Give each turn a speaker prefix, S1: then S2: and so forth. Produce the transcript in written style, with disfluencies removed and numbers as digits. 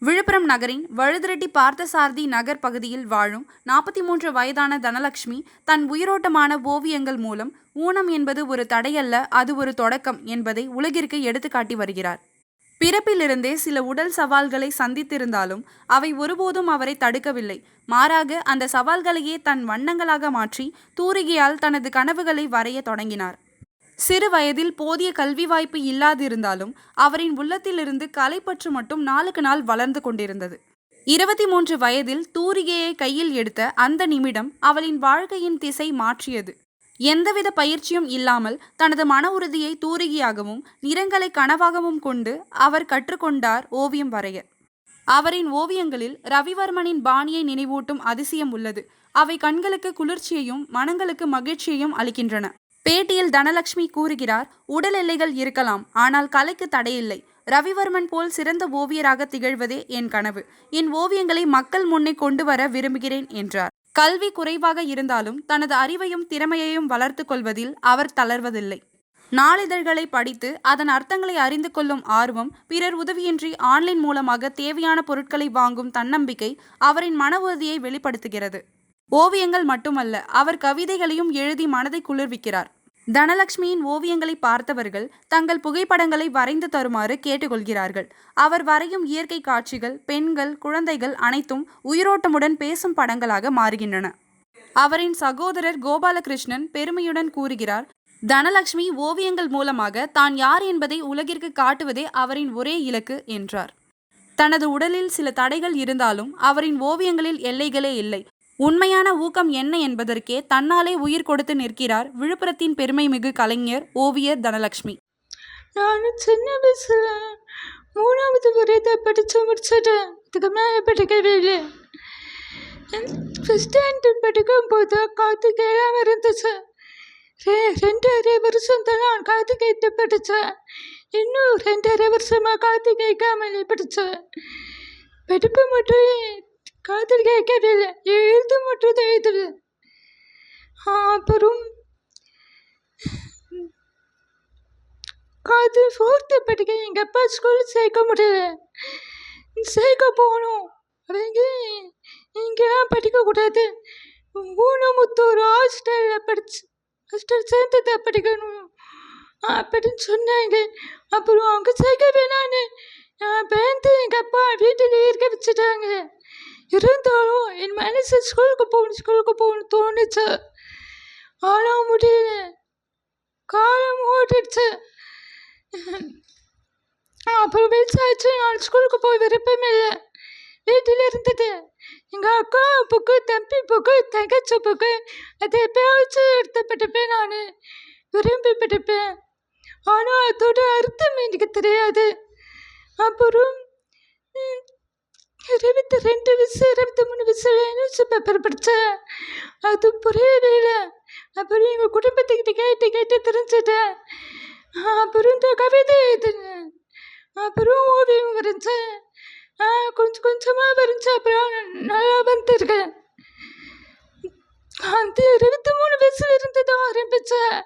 S1: விழுப்புரம் நகரின் வழுதிரெட்டி பார்த்தசாரதி நகர் பகுதியில் வாழும் 43 வயதான தனலட்சுமி தன் உயிரோட்டமான ஓவியங்கள் மூலம் ஊனம் என்பது ஒரு தடையல்ல, அது ஒரு தொடக்கம் என்பதை உலகிற்கு எடுத்துக்காட்டி வருகிறார். பிறப்பிலிருந்தே சில உடல் சவால்களை சந்தித்திருந்தாலும் அவை ஒருபோதும் அவரை தடுக்கவில்லை. மாறாக அந்த சவால்களையே தன் வண்ணங்களாக மாற்றி தூரிகையால் தனது கனவுகளை வரைய தொடங்கினார். சிறு வயதில் போதிய கல்வி வாய்ப்பு இல்லாதிருந்தாலும் அவரின் உள்ளத்திலிருந்து கலைப்பற்று மட்டும் நாளுக்கு நாள் வளர்ந்து கொண்டிருந்தது. 23 வயதில் தூரிகையை கையில் எடுத்த அந்த நிமிடம் அவளின் வாழ்க்கையின் திசை மாற்றியது. எந்தவித பயிற்சியும் இல்லாமல் தனது மன உறுதியை தூரிகையாகவும் நிறங்களை கனவாகவும் கொண்டு அவர் கற்றுக்கொண்டார் ஓவியம் வரைய. அவரின் ஓவியங்களில் ரவிவர்மனின் பாணியை நினைவூட்டும் அதிசயம் உள்ளது. அவை கண்களுக்கு குளிர்ச்சியையும் மனங்களுக்கு மகிழ்ச்சியையும் அளிக்கின்றன. பேட்டியில் தனலட்சுமி கூறுகிறார், உடல் எல்லைகள் இருக்கலாம், ஆனால் கலைக்கு தடையில்லை. ரவிவர்மன் போல் சிறந்த ஓவியராக திகழ்வதே என் கனவு. என் ஓவியங்களை மக்கள் முன்னே கொண்டு வர விரும்புகிறேன் என்றார். கல்வி குறைவாக இருந்தாலும் தனது அறிவையும் திறமையையும் வளர்த்து கொள்வதில் அவர் தளர்வதில்லை. நாளிதழ்களை படித்து அதன் அர்த்தங்களை அறிந்து கொள்ளும் ஆர்வம், பிறர் உதவியின்றி ஆன்லைன் மூலமாக தேவையான பொருட்களை வாங்கும் தன்னம்பிக்கை அவரின் மன உறுதியை வெளிப்படுத்துகிறது. ஓவியங்கள் மட்டுமல்ல, அவர் கவிதைகளையும் எழுதி மனதை குளிர்விக்கிறார். தனலட்சுமியின் ஓவியங்களை பார்த்தவர்கள் தங்கள் புகைப்படங்களை வரைந்து தருமாறு கேட்டுக்கொள்கிறார்கள். அவர் வரையும் இயற்கை காட்சிகள், பெண்கள், குழந்தைகள் அனைத்தும் உயிரோட்டமுடன் பேசும் படங்களாக மாறுகின்றன. அவரின் சகோதரர் கோபாலகிருஷ்ணன் பெருமையுடன் கூறுகிறார், தனலட்சுமி ஓவியங்கள் மூலமாக தான் யார் என்பதை உலகிற்கு காட்டுவதே அவரின் ஒரே இலக்கு என்றார். தனது உடலில் சில தடைகள் இருந்தாலும் அவரின் ஓவியங்களில் எல்லைகளே இல்லை. உண்மையான ஊக்கம் என்ன என்பதற்கே தன்னாலே உயிர் கொடுத்து நிற்கிறார் விழுப்புரத்தின் பெருமைமிகு கலைஞர் ஓவியர் தனலட்சுமி.
S2: நான் சின்ன வயசுல 3வது வரைதை படித்து முடிச்சிட்டேன். இதுக்கு மேலே படிக்கவே இல்லை. ஃபஸ்ட் ஸ்டாண்டர்ட் படிக்கும் போது காது கேளாமல் இருந்துச்சு. 2.5 வருஷம் தான் நான் காது கேட்டு படித்தேன். இன்னும் 2.5 வருஷமாக காது கேட்காமலே படித்தேன். படிப்பு மட்டும் காதல் கேட்கவே இல்லை, எழுது மட்டும் தான் எழுதுவேன். அப்புறம் காது 4th படிக்க எங்கள் அப்பா ஸ்கூல் சேர்க்க முடியல. சேர்க்க போகணும் அவங்க இங்கெல்லாம் படிக்கக்கூடாது, ஊனமுத்தூர் ஹாஸ்டலில் ஹாஸ்டல் சேர்ந்து தான் படிக்கணும் அப்படின்னு சொன்னாங்க. அப்புறம் அங்கே சேர்க்க வேணான்னு நான் பயந்து எங்கள் அப்பா வீட்டில் இருக்க வச்சுட்டாங்க. இருந்தாலும் என் மனசு ஸ்கூலுக்கு போகணும்னு தோணுச்சு. ஆனால் முடியல, காலம் ஓடிடுச்சு. அப்புறம் வயசாச்சு, நான் ஸ்கூலுக்கு போய் விருப்பமே இல்லை, வீட்டில் இருந்தது. எங்கள் அக்கா புக்கு, தம்பி புக்கு, தங்கச்சி புக்கு அதை எப்பயாச்சும் எடுத்து படிப்பேன். நான் விரும்பி படிப்பேன், ஆனால் அதோட அர்த்தம் எனக்கு தெரியாது. அப்புறம் 22 வயசு 23 வயசுல நியூஸ் பேப்பர் படித்தேன், அது புரியவே இல்லை. அப்புறம் எங்கள் குடும்பத்துக்கிட்ட கேட்டு தெரிஞ்சிட்டேன். அப்புறம் இந்த கவிதை எழுதினேன், அப்புறம் ஓவியம் வரைஞ்சேன். கொஞ்சம் கொஞ்சமாக வரைஞ்சேன், அப்புறம் நல்லா வந்துருக்கேன். அந்த 23 வயசுல இருந்து தான் ஆரம்பித்தேன்.